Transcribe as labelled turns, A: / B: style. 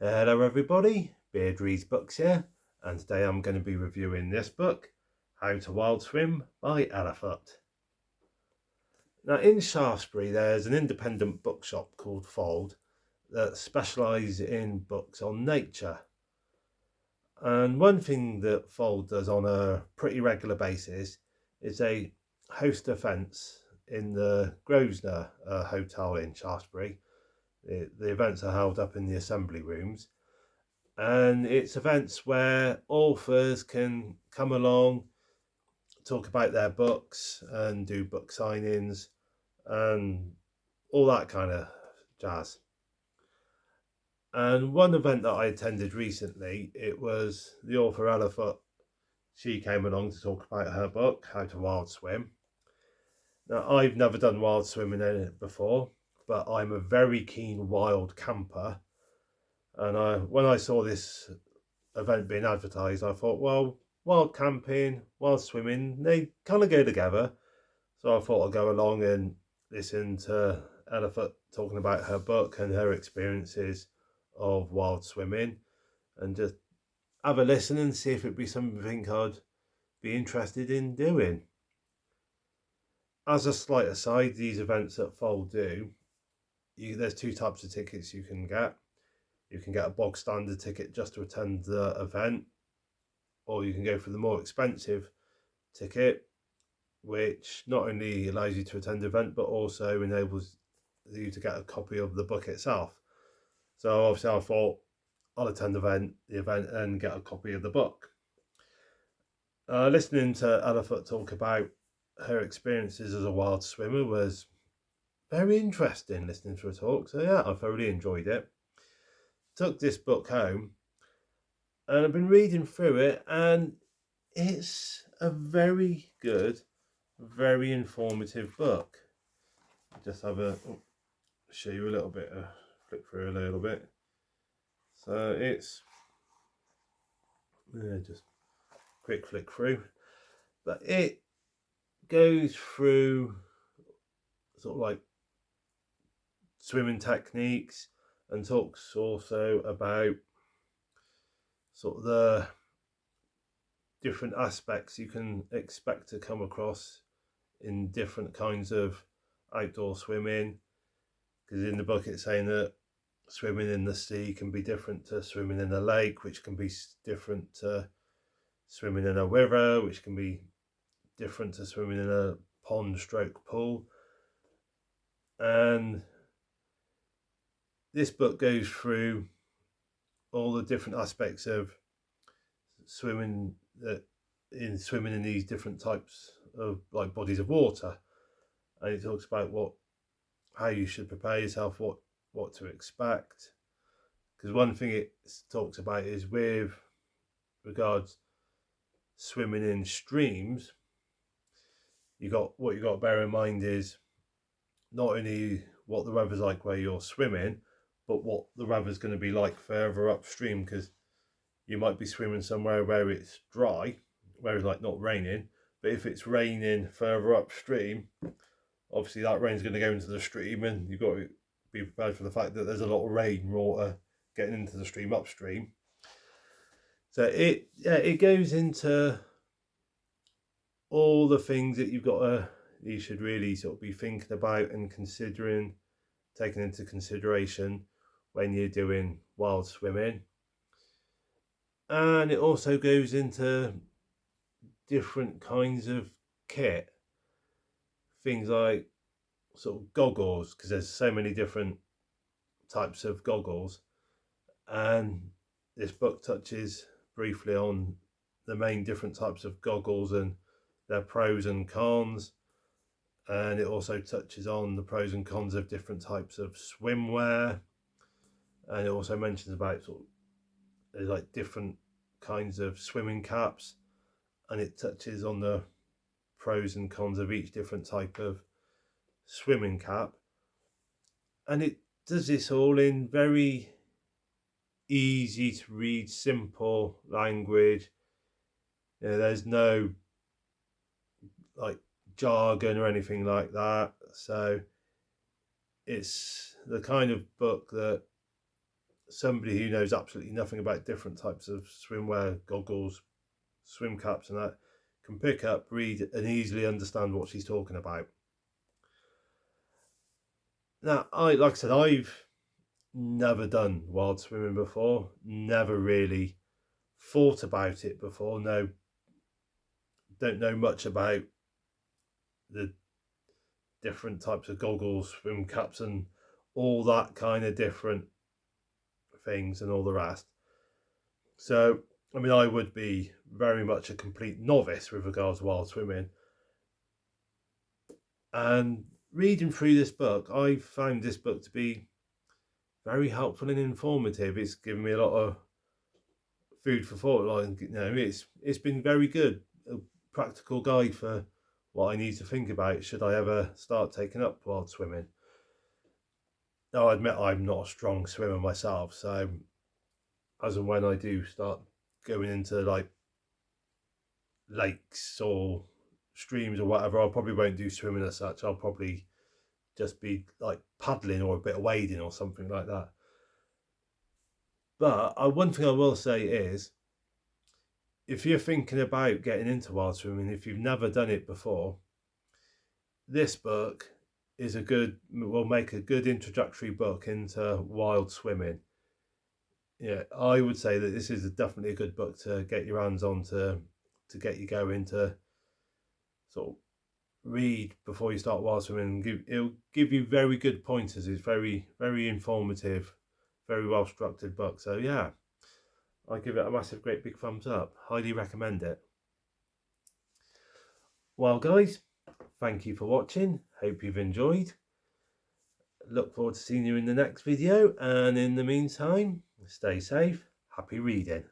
A: Hello everybody, Beard Reads Books here, and today I'm going to be reviewing this book, How to Wild Swim by Foote. Now in Shaftesbury there's an independent bookshop called Foote that specialises in books on nature. And one thing that Foote does on a pretty regular basis is they host events in the Grosvenor Hotel in Shaftesbury. The events are held up in the assembly rooms. And it's events where authors can come along, talk about their books and do book signings and all that kind of jazz. And one event that I attended recently, it was the author Ella Foote. She came along to talk about her book, How to Wild Swim. Now, I've never done wild swimming in it before, but I'm a very keen wild camper. And when I saw this event being advertised, I thought, well, wild camping, wild swimming, they kind of go together. So I thought I'd go along and listen to Ella Foote talking about her book and her experiences of wild swimming, and just have a listen and see if it'd be something I'd be interested in doing. As a slight aside, these events that Foote do, there's two types of tickets you can get. You can get a bog standard ticket just to attend the event, or you can go for the more expensive ticket, which not only allows you to attend the event, but also enables you to get a copy of the book itself. So obviously I thought I'll attend the event and get a copy of the book. Listening to Ella Foote talk about her experiences as a wild swimmer was very interesting, listening to her talk. So yeah, I thoroughly enjoyed it. Took this book home and I've been reading through it, and it's a very good, very informative book. Just show you a little bit, flick through a little bit. So it's just quick flick through, but it goes through sort of like swimming techniques and talks also about sort of the different aspects you can expect to come across in different kinds of outdoor swimming. Because in the book it's saying that swimming in the sea can be different to swimming in a lake, which can be different to swimming in a river, which can be different to swimming in a pond stroke pool. And this book goes through all the different aspects of swimming in these different types of like bodies of water, and it talks about how you should prepare yourself, what to expect. Because one thing it talks about is with regards swimming in streams, what you got to bear in mind is not only what the weather's like where you're swimming, but what the weather's going to be like further upstream. Because you might be swimming somewhere where it's dry, where it's like not raining, but if it's raining further upstream, obviously that rain's going to go into the stream, and you've got to be prepared for the fact that there's a lot of rainwater getting into the stream upstream. So it goes into all the things that you should really sort of be thinking about and taking into consideration when you're doing wild swimming. And it also goes into different kinds of kit, things like sort of goggles, because there's so many different types of goggles, and this book touches briefly on the main different types of goggles and their pros and cons. And it also touches on the pros and cons of different types of swimwear, and it also mentions about there's like different kinds of swimming caps, and it touches on the pros and cons of each different type of swimming cap, and it does this all in very easy to read, simple language. There's no like jargon or anything like that. So it's the kind of book that somebody who knows absolutely nothing about different types of swimwear, goggles, swim caps and that can pick up, read and easily understand what she's talking about. Now, like I said, I've never done wild swimming before, never really thought about it before. No, don't know much about the different types of goggles, swim caps and all that kind of different things and all the rest. So, I mean, I would be very much a complete novice with regards to wild swimming. And reading through this book, I found this book to be very helpful and informative. It's given me a lot of food for thought. Like, you know, it's been very good, a practical guide for what I need to think about should I ever start taking up wild swimming. Now, I admit I'm not a strong swimmer myself, so as and when I do start going into like lakes or streams or whatever, I probably won't do swimming as such. I'll probably just be like paddling or a bit of wading or something like that. But one thing I will say is, if you're thinking about getting into wild swimming, if you've never done it before, this book will make a good introductory book into wild swimming. Yeah, I would say that this is definitely a good book to get your hands on, to get you going, to sort of read before you start wild swimming. It'll give you very good pointers. It's very, very informative, very well structured book. So yeah, I give it a massive, great big thumbs up. Highly recommend it. Well, guys, thank you for watching. Hope you've enjoyed. Look forward to seeing you in the next video. And in the meantime, stay safe. Happy reading.